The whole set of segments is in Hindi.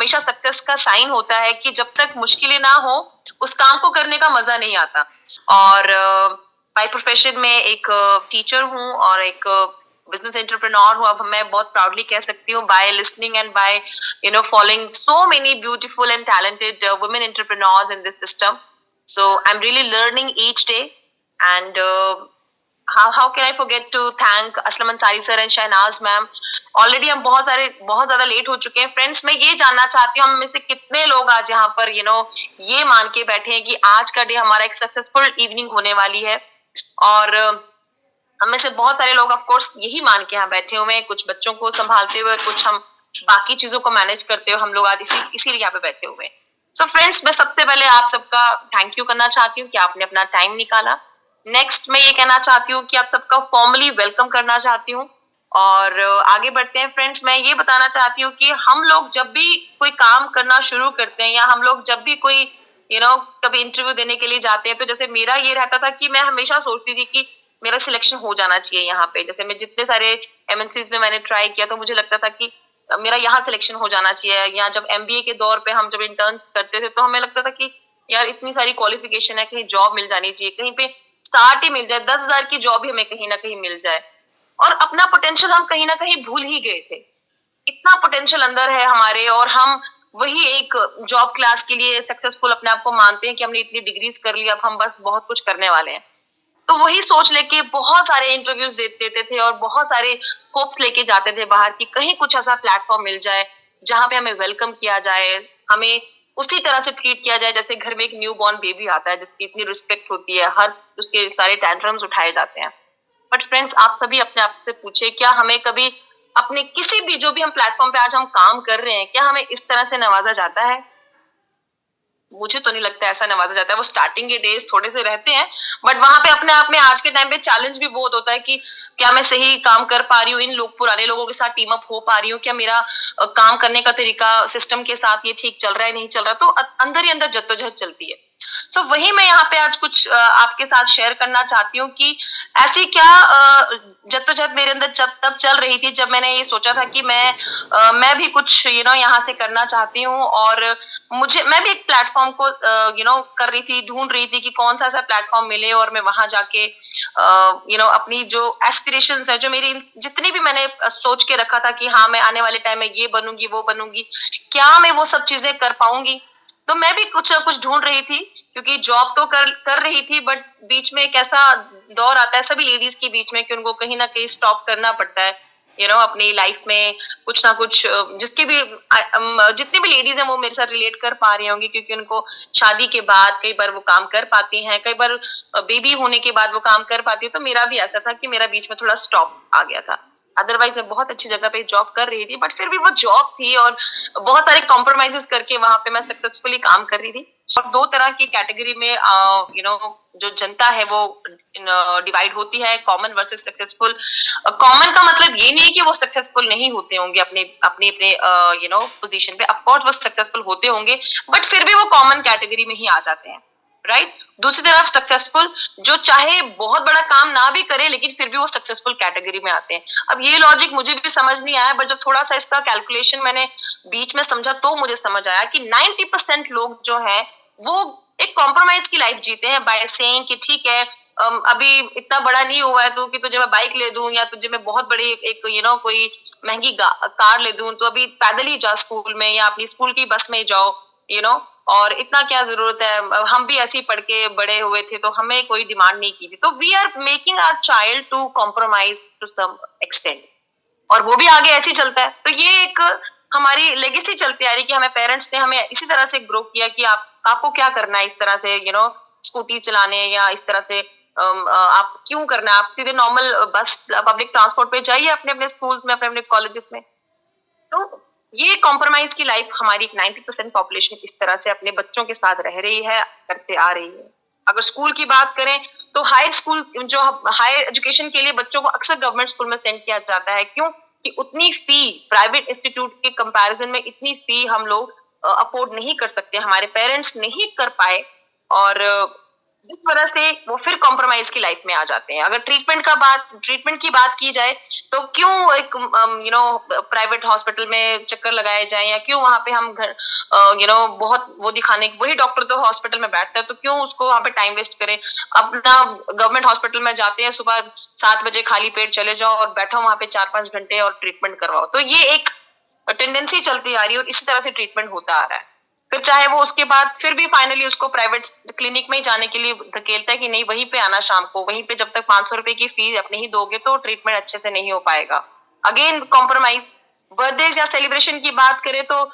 हमेशा सक्सेस का साइन होता है कि जब तक मुश्किलें ना हो उस काम को करने का मजा नहीं आता। और बाय प्रोफेशन में एक टीचर हूँ और एक बिजनेस एंटरप्रेन्योर हूँ। अब मैं बहुत प्राउडली कह सकती हूँ by listening and by following so many beautiful and talented women entrepreneurs in this system. So I am really learning each day and how can I forget to thank Aslam Ansari sir and Shahnaz ma'am. Already हम बहुत ज्यादा लेट हो चुके हैं। फ्रेंड्स, मैं ये जानना चाहती हूँ हम में से कितने लोग आज यहाँ पर ये मान के बैठे हैं कि आज का डे हमारा एक सक्सेसफुल इवनिंग होने वाली है। और हम में से बहुत सारे लोग ऑफ कोर्स यही मान के यहाँ बैठे हुए हैं, कुछ बच्चों को संभालते हुए, कुछ हम बाकी चीजों को मैनेज करते हुए हम लोग आज इसीलिए यहाँ पे बैठे हुए हैं। सो फ्रेंड्स, मैं सबसे पहले आप सबका थैंक यू करना चाहती हूँ कि आपने अपना टाइम निकाला। नेक्स्ट मैं ये कहना चाहती हूँ कि आप सबका फॉर्मली वेलकम करना चाहती हूँ। और आगे बढ़ते हैं फ्रेंड्स। मैं ये बताना चाहती हूँ कि हम लोग जब भी कोई काम करना शुरू करते हैं या हम लोग जब भी कोई कभी इंटरव्यू देने के लिए जाते हैं, तो जैसे मेरा ये रहता था कि मैं हमेशा सोचती थी कि मेरा सिलेक्शन हो जाना चाहिए यहाँ पे। जैसे मैं जितने सारे एमएनसीज में मैंने ट्राई किया तो मुझे लगता था कि मेरा यहाँ सिलेक्शन हो जाना चाहिए। या जब एमबीए के दौर पे हम जब इंटर्न करते थे तो हमें लगता था कि यार इतनी सारी क्वालिफिकेशन है, कहीं जॉब मिल जानी चाहिए, कहीं पे स्टार्ट ही मिल जाए, 10,000 की जॉब ही हमें कहीं ना कहीं मिल जाए। और अपना पोटेंशियल हम कहीं ना कहीं भूल ही गए थे। इतना पोटेंशियल अंदर है हमारे और हम वही एक जॉब क्लास के लिए सक्सेसफुल अपने आप को मानते हैं कि हमने इतनी डिग्रीज कर ली, अब हम बस बहुत कुछ करने वाले हैं। तो वही सोच लेके बहुत सारे इंटरव्यूज देते थे और बहुत सारे होप्स लेके जाते थे बाहर कि कहीं कुछ ऐसा प्लेटफॉर्म मिल जाए जहां पे हमें वेलकम किया जाए, हमें उसी तरह से ट्रीट किया जाए जैसे घर में एक न्यू बॉर्न बेबी आता है जिसकी इतनी रिस्पेक्ट होती है, हर उसके सारे टैंट्रम्स उठाए जाते हैं। बट फ्रेंड्स, आप सभी अपने आप से पूछे, क्या हमें कभी अपने किसी भी जो भी हम प्लेटफॉर्म पे आज हम काम कर रहे हैं, क्या हमें इस तरह से नवाजा जाता है? मुझे तो नहीं लगता ऐसा नवाजा जाता है। वो स्टार्टिंग के डेज थोड़े से रहते हैं, बट वहां पे अपने आप में आज के टाइम पे चैलेंज भी बहुत होता है कि क्या मैं सही काम कर पा रही हूँ, इन लोग पुराने लोगों के साथ टीम अप हो पा रही हूँ, क्या मेरा काम करने का तरीका सिस्टम के साथ ये ठीक चल रहा है, नहीं चल रहा। तो अंदर ही अंदर जद्दोजहद चलती है। सो वही मैं यहाँ पे आज कुछ आपके साथ शेयर करना चाहती हूँ कि ऐसी क्या जद्दोजहद मेरे अंदर तब चल रही थी जब मैंने ये सोचा था कि मैं भी कुछ यहाँ से करना चाहती हूँ। और मैं भी एक प्लेटफॉर्म को कर रही थी, ढूंढ रही थी कि कौन सा ऐसा प्लेटफॉर्म मिले और मैं वहां जाके अपनी जो एस्पिरेशंस है, जो मेरी जितनी भी मैंने सोच के रखा था कि हाँ मैं आने वाले टाइम में ये बनूंगी वो बनूंगी, क्या मैं वो सब चीजें कर पाऊंगी। तो मैं भी कुछ ना कुछ ढूंढ रही थी क्योंकि जॉब तो कर रही थी, बट बीच में एक ऐसा दौर आता है सभी लेडीज के बीच में कि उनको कहीं ना कहीं स्टॉप करना पड़ता है अपनी लाइफ में कुछ ना कुछ। जिसकी भी जितनी भी लेडीज हैं वो मेरे साथ रिलेट कर पा रही होंगी क्योंकि उनको शादी के बाद कई बार वो काम कर पाती हैं, कई बार बेबी होने के बाद वो काम कर पाती है। तो मेरा भी ऐसा था कि मेरा बीच में थोड़ा स्टॉप आ गया था। अदरवाइज मैं बहुत अच्छी जगह पे जॉब कर रही थी, बट फिर भी वो जॉब थी और बहुत सारे कॉम्प्रोमाइजेस करके वहां पे मैं सक्सेसफुली काम कर रही थी। और दो तरह की कैटेगरी में जो जनता है वो डिवाइड होती है, कॉमन वर्सेस सक्सेसफुल। कॉमन का मतलब ये नहीं कि वो सक्सेसफुल नहीं होते होंगे अपने अपने अपने पोजीशन पे, ऑफकोर्स वो सक्सेसफुल होते होंगे, बट फिर भी वो कॉमन कैटेगरी में ही आ जाते हैं, राइट। दूसरी तरफ सक्सेसफुल जो चाहे बहुत बड़ा काम ना भी करे लेकिन फिर भी वो सक्सेसफुल कैटेगरी में आते हैं। अब ये लॉजिक मुझे भी समझ नहीं आया, बट जब थोड़ा सा इसका कैलकुलेशन मैंने बीच में समझा तो मुझे समझ आया कि 90% लोग जो है वो एक कॉम्प्रोमाइज की लाइफ जीते हैं बाय सेइंग कि ठीक है अभी इतना बड़ा नहीं हुआ है तो कि तुझे मैं बाइक ले दूं या तुझे मैं बहुत बड़ी एक कोई महंगी कार ले दूं, तो अभी पैदल ही जा स्कूल में या अपनी स्कूल की बस में ही जाओ और इतना क्या जरूरत है, हम भी ऐसे ही पढ़ के बड़े हुए थे तो हमें कोई डिमांड नहीं की थी। तो we are making our child to compromise to some extent, और वो भी आगे ऐसे ही चलता है। तो ये एक हमारी लेगेसी चलती आ रही कि हमें पेरेंट्स ने हमें इसी तरह से ग्रो किया कि आपको क्या करना है, इस तरह से स्कूटी चलाने या इस तरह से आप क्यों करना है, आप सीधे नॉर्मल बस पब्लिक ट्रांसपोर्ट पे जाइए अपने अपने स्कूल में, अपने अपने कॉलेजेस में। तो ये कॉम्प्रोमाइज की लाइफ हमारी 90% पॉपुलेशन इस तरह से अपने बच्चों के साथ रह रही है, करते आ रही है। अगर स्कूल की बात करें तो हायर स्कूल जो हायर एजुकेशन के लिए बच्चों को अक्सर गवर्नमेंट स्कूल में सेंड किया जाता है, क्यों कि उतनी फी प्राइवेट इंस्टीट्यूट के कंपैरिजन में इतनी फी हम लोग अफोर्ड नहीं कर सकते, हमारे पेरेंट्स नहीं कर पाए। और जिस वजह से वो फिर कॉम्प्रोमाइज की लाइफ में आ जाते हैं। अगर ट्रीटमेंट की बात की जाए, तो क्यों एक प्राइवेट हॉस्पिटल में चक्कर लगाए जाए, या क्यों वहां पे हम घर बहुत वो दिखाने, वही डॉक्टर तो हॉस्पिटल में बैठता है, तो क्यों उसको वहां पे टाइम वेस्ट करें। अपना गवर्नमेंट हॉस्पिटल में जाते हैं, सुबह 7 बजे खाली पेट चले जाओ और बैठो वहां पे 4-5 घंटे और ट्रीटमेंट करवाओ। तो ये एक टेंडेंसी चलती आ रही है और इसी तरह से ट्रीटमेंट होता आ रहा है। फिर चाहे वो उसके बाद फिर भी फाइनली उसको प्राइवेट क्लिनिक में ही जाने के लिए धकेलता है कि नहीं, वहीं पे आना शाम को, वहीं पे जब तक 500 रुपए की फीस अपने ही दोगे तो ट्रीटमेंट अच्छे से नहीं हो पाएगा। Again compromise. बर्थडे या सेलिब्रेशन की बात करें तो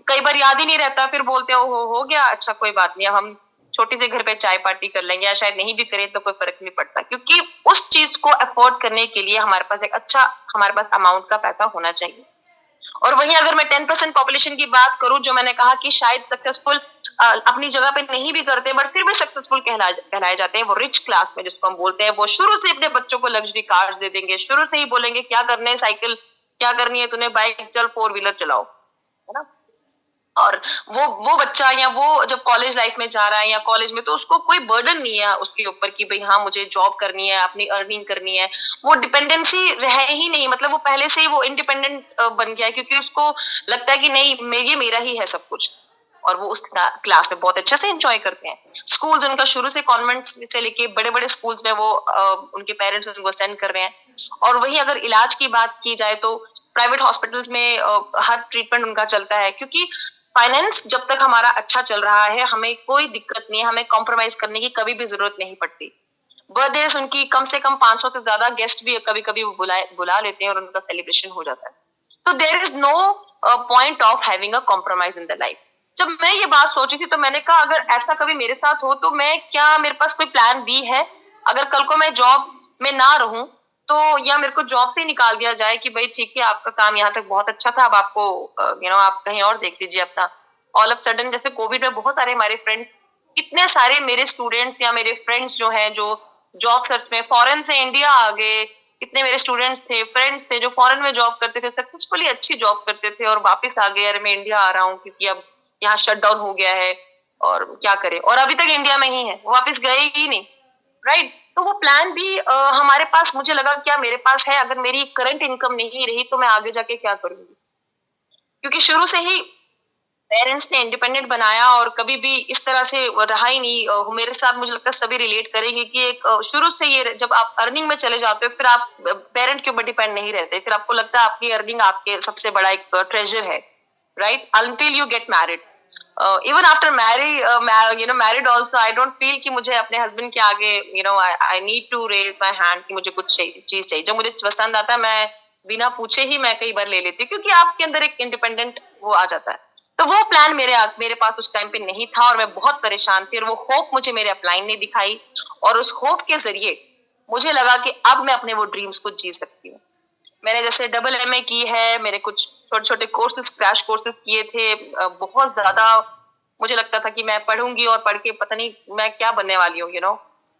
कई बार याद ही नहीं रहता, फिर बोलते हो गया, अच्छा कोई बात नहीं, अब हम छोटी से घर पे चाय पार्टी कर लेंगे, या शायद नहीं भी करें तो कोई फर्क नहीं पड़ता, क्योंकि उस चीज को अफोर्ड करने के लिए हमारे पास एक अच्छा, हमारे पास अमाउंट का पैसा होना चाहिए। और वहीं अगर मैं 10% पॉपुलेशन की बात करूं, जो मैंने कहा कि शायद सक्सेसफुल अपनी जगह पे नहीं भी करते, बट फिर भी सक्सेसफुल कहलाए जाते हैं, वो रिच क्लास में जिसको हम बोलते हैं, वो शुरू से अपने बच्चों को लग्जरी कार्स दे देंगे, शुरू से ही बोलेंगे क्या करने है साइकिल, क्या करनी है तूने बाइक, चल 4 व्हीलर चलाओ, है ना। और वो बच्चा, या वो जब कॉलेज लाइफ में जा रहा है या कॉलेज में, तो उसको कोई बर्डन नहीं है उसके ऊपर कि भाई हाँ मुझे जॉब करनी है, अपनी अर्निंग करनी है। वो डिपेंडेंसी रहे ही नहीं, मतलब वो पहले से ही वो इंडिपेंडेंट बन गया है, क्योंकि उसको लगता है कि नहीं, ये मेरा ही है सब कुछ। और वो उस क्लास में बहुत अच्छे से एंजॉय करते हैं। स्कूल्स उनका शुरू से कॉन्वेंट से लेके बड़े बड़े स्कूल्स में वो उनके पेरेंट्स उनको सेंड कर रहे हैं। और वही अगर इलाज की बात की जाए तो प्राइवेट हॉस्पिटल्स में हर ट्रीटमेंट उनका चलता है, क्योंकि फाइनेंस जब तक हमारा अच्छा चल रहा है, हमें कोई दिक्कत नहीं है, हमें कॉम्प्रोमाइज करने की कभी भी जरूरत नहीं पड़ती। बर्थडे उनकी कम से कम 500 से ज्यादा गेस्ट भी कभी कभी बुला लेते हैं और उनका सेलिब्रेशन हो जाता है। तो there is no point of having a compromise in the life. जब मैं ये बात सोची थी तो मैंने कहा अगर ऐसा कभी मेरे साथ हो तो मैं क्या, मेरे पास कोई प्लान बी है, अगर कल को मैं जॉब में ना रहूं तो, या मेरे को जॉब से निकाल दिया जाए कि भाई ठीक है आपका काम यहाँ तक बहुत अच्छा था, अब आपको आप कहीं और देख लीजिए अपना। ऑल ऑफ सडन जैसे कोविड में बहुत सारे हमारे फ्रेंड्स, कितने सारे मेरे स्टूडेंट्स या मेरे फ्रेंड्स जो हैं जो जॉब सर्च में फॉरेन से इंडिया आ गए, कितने मेरे स्टूडेंट्स थे, फ्रेंड्स थे जो फॉरेन में जॉब करते थे, सक्सेसफुली अच्छी जॉब करते थे और वापस आ गए, अरे मैं इंडिया आ रहा हूँ क्योंकि अब यहाँ शट डाउन हो गया है और क्या करें, और अभी तक इंडिया में ही है, वापस गए ही नहीं। राइट। तो वो प्लान भी हमारे पास, मुझे लगा क्या मेरे पास है, अगर मेरी करंट इनकम नहीं रही तो मैं आगे जाके क्या करूंगी, क्योंकि शुरू से ही पेरेंट्स ने इंडिपेंडेंट बनाया और कभी भी इस तरह से रहा ही नहीं। मेरे साथ मुझे लगता है सभी रिलेट करेंगे कि एक शुरू से ये, जब आप अर्निंग में चले जाते हो फिर आप पेरेंट के ऊपर डिपेंड नहीं रहते, फिर आपको लगता है आपकी अर्निंग आपके सबसे बड़ा एक ट्रेजर है। Right, until you get married. Even after married also, I don't feel कि मुझे अपने हस्बैंड के आगे I need to raise my hand कि मुझे कुछ चीज चाहिए, जो मुझे पसंद आता है मैं बिना पूछे ही मैं कई बार ले लेती हूँ, क्योंकि आपके अंदर एक इंडिपेंडेंट वो आ जाता है। तो वो प्लान मेरे पास उस टाइम पे नहीं था और मैं बहुत परेशान थी, और वो होप मुझे मेरे अपलाइन ने दिखाई, और उस होप के जरिए मुझे लगा कि अब मैं अपने वो ड्रीम्स को जी सकती हूँ। मैंने जैसे डबल एमए की है, मेरे कुछ छोटे छोटे कोर्सेज, क्रैश कोर्सेज किए थे। बहुत ज्यादा मुझे लगता था कि मैं पढ़ूंगी और पढ़ के पता नहीं मैं क्या बनने वाली हूँ,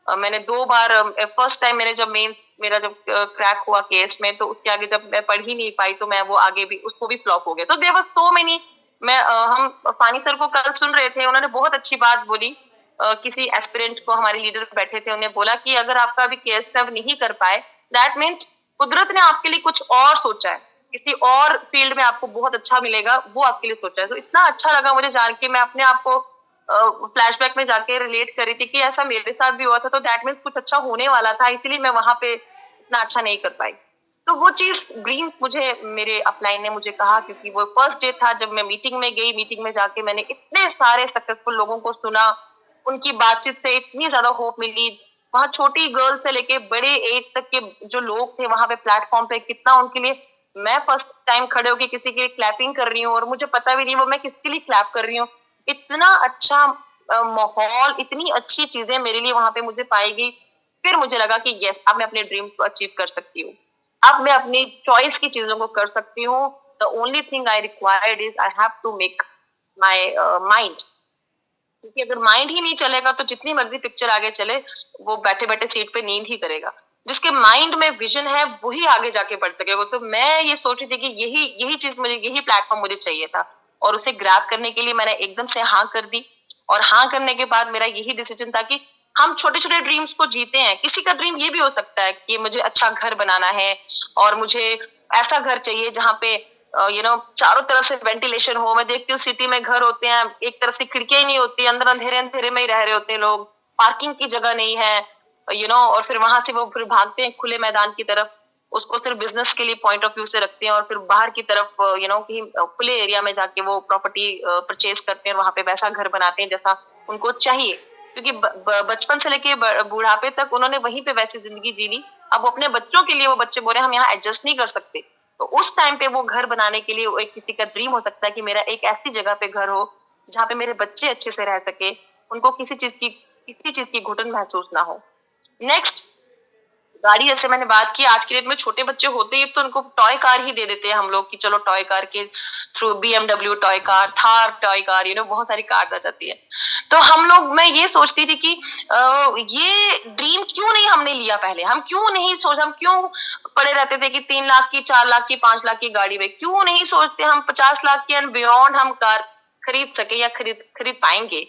मैंने 2 बार, फर्स्ट टाइम मैंने जब मेरा जब क्रैक हुआ केस में, तो उसके आगे जब मैं पढ़ ही नहीं पाई तो मैं वो आगे भी उसको भी फ्लॉप हो गया। तो देयर वाज सो मेनी। हम फानी सर को कल सुन रहे थे, उन्होंने बहुत अच्छी बात बोली। किसी एस्पिरेंट को, हमारे लीडर बैठे थे, उन्हें बोला कि अगर आपका अभी केस स्टब नहीं कर पाए, दैट मीन्स कुदरत ने आपके लिए कुछ और सोचा है, किसी और फील्ड में आपको बहुत अच्छा मिलेगा, वो आपके लिए सोचा है। तो इतना अच्छा लगा मुझे जान के, मैं अपने आप को फ्लैशबैक में जाके रिलेट कर रही थी कि ऐसा मेरे साथ भी हुआ था, तो दैट मीन्स कुछ अच्छा होने वाला था, इसीलिए मैं वहां पे इतना अच्छा नहीं कर पाई। तो वो चीज ड्रीम मुझे मेरे अपलाइन ने मुझे कहा, क्योंकि वो फर्स्ट डे था जब मैं मीटिंग में गई। मीटिंग में जाके मैंने इतने सारे सक्सेसफुल लोगों को सुना, उनकी बातचीत से इतनी ज्यादा होप मिली। वहां छोटी गर्ल से लेके बड़े एज तक के जो लोग थे वहां पे प्लेटफॉर्म पे, कितना उनके लिए, मैं फर्स्ट टाइम खड़े होकर किसी के लिए क्लैपिंग कर रही हूँ और मुझे पता भी नहीं वो मैं किसके लिए क्लैप कर रही हूँ। इतना अच्छा माहौल, इतनी अच्छी चीजें मेरे लिए वहां पे मुझे पाई गई। फिर मुझे लगा कि यस, अब मैं अपने ड्रीम को अचीव कर सकती हूँ, अब मैं अपनी चॉइस की चीजों को कर सकती हूँ। The only thing I required is I have to make my mind, क्योंकि अगर माइंड ही नहीं चलेगा तो जितनी मर्जी पिक्चर आगे चले, वो बैठे बैठे सीट पे नींद ही करेगा। जिसके माइंड में विजन है वही आगे जाके बढ़ सकेगा। तो मैं ये सोच रही थी कि यही यही चीज मुझे, यही प्लेटफॉर्म मुझे चाहिए था, और उसे ग्रैब करने के लिए मैंने एकदम से हाँ कर दी। और हाँ करने के बाद मेरा यही डिसीजन था कि हम छोटे छोटे ड्रीम्स को जीते हैं। किसी का ड्रीम ये भी हो सकता है कि मुझे अच्छा घर बनाना है और मुझे ऐसा घर चाहिए जहाँ पे चारों तरफ से वेंटिलेशन हो। मैं देखती हूँ सिटी में घर होते हैं, एक तरफ से खिड़कियां ही नहीं होती, अंदर अंधेरे अंधेरे में ही रह रहे होते हैं लोग, पार्किंग की जगह नहीं है, और फिर वहां से वो फिर भागते हैं खुले मैदान की तरफ, उसको सिर्फ बिजनेस के लिए पॉइंट ऑफ व्यू से रखते हैं और फिर बाहर की तरफ कहीं खुले एरिया में जाके वो प्रॉपर्टी परचेज करते हैं और वहां पे वैसा घर बनाते हैं जैसा उनको चाहिए, क्योंकि बचपन से लेके बुढ़ापे तक उन्होंने वहीं पे वैसी जिंदगी जी ली। अब अपने बच्चों के लिए वो बच्चे बोल रहे हैं हम यहाँ एडजस्ट नहीं कर सकते, तो उस टाइम पे वो घर बनाने के लिए एक किसी का ड्रीम हो सकता है कि मेरा एक ऐसी जगह पे घर हो जहाँ पे मेरे बच्चे अच्छे से रह सके, उनको किसी चीज की घुटन महसूस ना हो। नेक्स्ट, गाड़ी, जैसे मैंने बात की, आज के डेट में छोटे बच्चे होते ही तो उनको टॉय कार ही दे देते हैं हम लोग कि चलो टॉय कार के through, BMW toy car, Thar toy car, बहुत सारी कार्स आ जाती है। तो मैं ये सोचती थी कि ये ड्रीम क्यों नहीं हमने लिया पहले, हम क्यों पड़े रहते थे कि 3 लाख की, 4 लाख की, 5 लाख की गाड़ी में, क्यों नहीं सोचते हम 50 लाख की एंड बियॉन्ड हम कार खरीद सके या खरीद खरीद पाएंगे,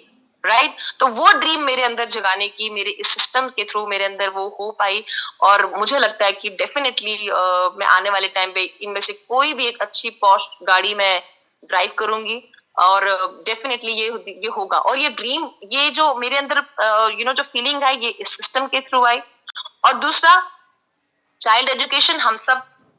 राइट? तो वो ड्रीम मेरे अंदर जगाने की, मेरे इस सिस्टम के थ्रू मेरे अंदर वो हो पाई। और मुझे लगता है कि डेफिनेटली मैं आने वाले टाइम पे इनमें से कोई भी एक अच्छी पॉश गाड़ी मैं ड्राइव करूंगी और डेफिनेटली ये होगा। और ये ड्रीम, ये जो मेरे अंदर जो फीलिंग है, ये इस सिस्टम के थ्रू आई। और दूसरा, चाइल्ड एजुकेशन,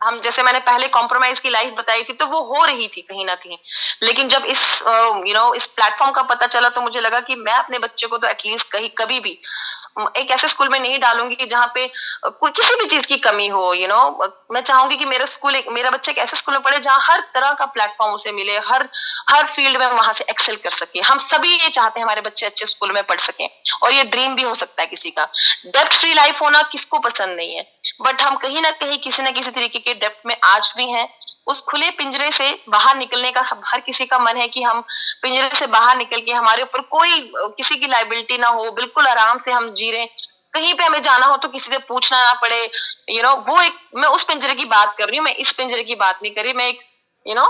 हम जैसे मैंने पहले कॉम्प्रोमाइज की लाइफ बताई थी, तो वो हो रही थी कहीं ना कहीं, लेकिन जब इस प्लेटफॉर्म का पता चला तो मुझे लगा कि मैं अपने बच्चे को तो एटलीस्ट कहीं कभी भी एक ऐसे स्कूल में नहीं डालूंगी कि जहाँ पे कोई किसी भी चीज की कमी हो। मैं चाहूंगी कि मेरा बच्चा एक ऐसे स्कूल में पढ़े जहाँ हर तरह का प्लेटफॉर्म उसे मिले, हर हर फील्ड में वहां से एक्सेल कर सके। हम सभी ये चाहते हैं हमारे बच्चे अच्छे स्कूल में पढ़ सकें, और ये ड्रीम भी हो सकता है किसी का। डेब्ट फ्री लाइफ होना किसको पसंद नहीं है, बट हम कहीं ना कहीं किसी ना किसी तरीके के डेब्ट में आज भी हैं। उस खुले पिंजरे से बाहर निकलने का हर किसी का मन है कि हम पिंजरे से बाहर निकल के हमारे ऊपर कोई किसी की लाइबिलिटी ना हो, बिल्कुल आराम से हम जी रहे, कहीं पे हमें जाना हो तो किसी से पूछना ना पड़े। वो एक, मैं उस पिंजरे की बात कर रही हूँ, मैं इस पिंजरे की बात नहीं कर रही। मैं एक यू नो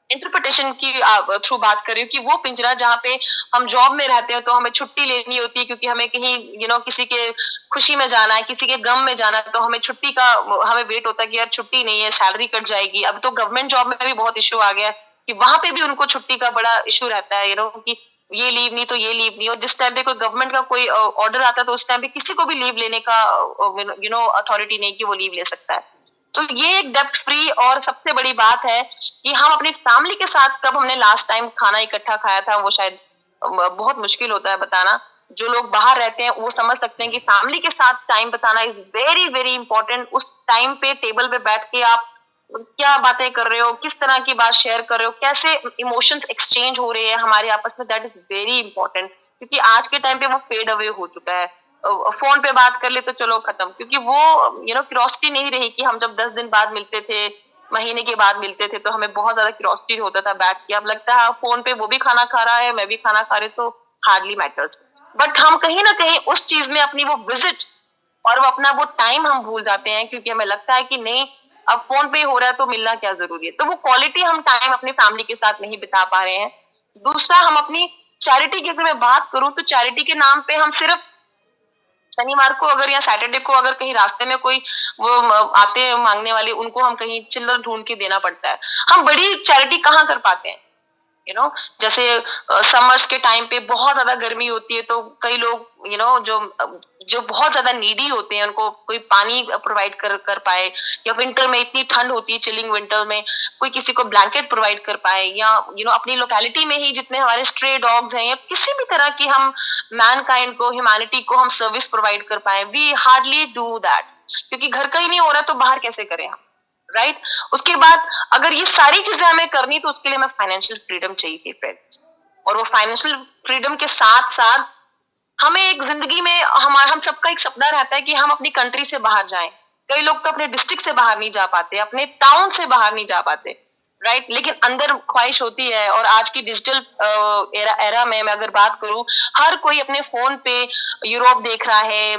इंटरप्रिटेशन की थ्रू बात कर रही हूँ कि वो पिंजरा जहाँ पे हम जॉब में रहते हैं तो हमें छुट्टी लेनी होती है क्योंकि हमें कहीं किसी के खुशी में जाना है, किसी के गम में जाना है, तो हमें छुट्टी का हमें वेट होता है कि यार छुट्टी नहीं है, सैलरी कट जाएगी। अब तो गवर्नमेंट जॉब में भी बहुत इश्यू आ गया कि वहां पे भी उनको छुट्टी का बड़ा इश्यू रहता है, कि ये लीव नहीं तो ये लीव नहीं। और जिस टाइम पे कोई गवर्नमेंट का कोई ऑर्डर आता है तो उस टाइम पे किसी को भी लीव लेने का अथॉरिटी नहीं कि वो लीव ले सकता है। तो ये एक डेब्ट फ्री, और सबसे बड़ी बात है कि हम अपनी फैमिली के साथ कब हमने लास्ट टाइम खाना इकट्ठा खाया था, वो शायद बहुत मुश्किल होता है बताना। जो लोग बाहर रहते हैं वो समझ सकते हैं कि फैमिली के साथ टाइम बताना इज वेरी वेरी इंपॉर्टेंट। उस टाइम पे टेबल पे बैठ के आप क्या बातें कर रहे हो, किस तरह की बात शेयर कर रहे हो, कैसे इमोशंस एक्सचेंज हो रहे हैं हमारे आपस में, दैट इज वेरी इंपॉर्टेंट। क्योंकि आज के टाइम पे वो फेड अवे हो चुका है। फोन पे बात कर ले तो चलो खत्म, क्योंकि वो क्यूरोसिटी नहीं रही कि हम जब 10 दिन बाद मिलते थे, महीने के बाद मिलते थे, तो हमें बहुत ज्यादा क्यूरोसिटी होता था बैठ के। अब लगता है फोन पे वो भी खाना खा रहा है, मैं भी खाना खा रही, तो हार्डली मैटर्स। बट हम कहीं ना कहीं उस चीज में अपनी वो विजिट और वो अपना वो टाइम हम भूल जाते हैं, क्योंकि हमें लगता है कि नहीं, अब फोन पे हो रहा है तो मिलना क्या जरूरी है। तो वो क्वालिटी हम टाइम अपनी फैमिली के साथ नहीं बिता पा रहे हैं। दूसरा, हम अपनी चैरिटी की अगर मैं बात करूं तो चैरिटी के नाम पे हम सिर्फ शनिवार को अगर या सैटरडे को अगर कहीं रास्ते में कोई वो आते हैं मांगने वाले, उनको हम कहीं चिल्लर ढूंढ के देना पड़ता है। हम बड़ी चैरिटी कहाँ कर पाते हैं? जैसे समर्स के टाइम पे बहुत ज्यादा गर्मी होती है तो कई लोग जो बहुत ज्यादा नीडी होते हैं उनको कोई पानी प्रोवाइड कर पाए, या विंटर में इतनी ठंड होती है, चिलिंग विंटर में कोई किसी को ब्लैंकेट प्रोवाइड कर पाए, या अपनी लोकेलिटी में ही जितने हमारे स्ट्रे डॉग्स हैं या किसी भी तरह की हम मैनकाइंड को, ह्यूमैनिटी को हम सर्विस प्रोवाइड कर पाए, वी हार्डली डू दैट। क्योंकि घर का ही नहीं हो रहा तो बाहर कैसे करें हम, राइट? उसके बाद अगर ये सारी चीजें हमें करनी तो उसके लिए हमें फाइनेंशियल फ्रीडम चाहिए फ्रेंड्स। और वो फाइनेंशियल फ्रीडम के साथ साथ हमें एक जिंदगी में हम सबका एक सपना रहता है कि हम अपनी कंट्री से बाहर जाएं। कई लोग तो अपने डिस्ट्रिक्ट से बाहर नहीं जा पाते, अपने टाउन से बाहर नहीं जा पाते, राइट? लेकिन अंदर ख्वाहिश होती है। और आज की डिजिटल एरा में मैं अगर बात करूं, हर कोई अपने फोन पे यूरोप देख रहा है,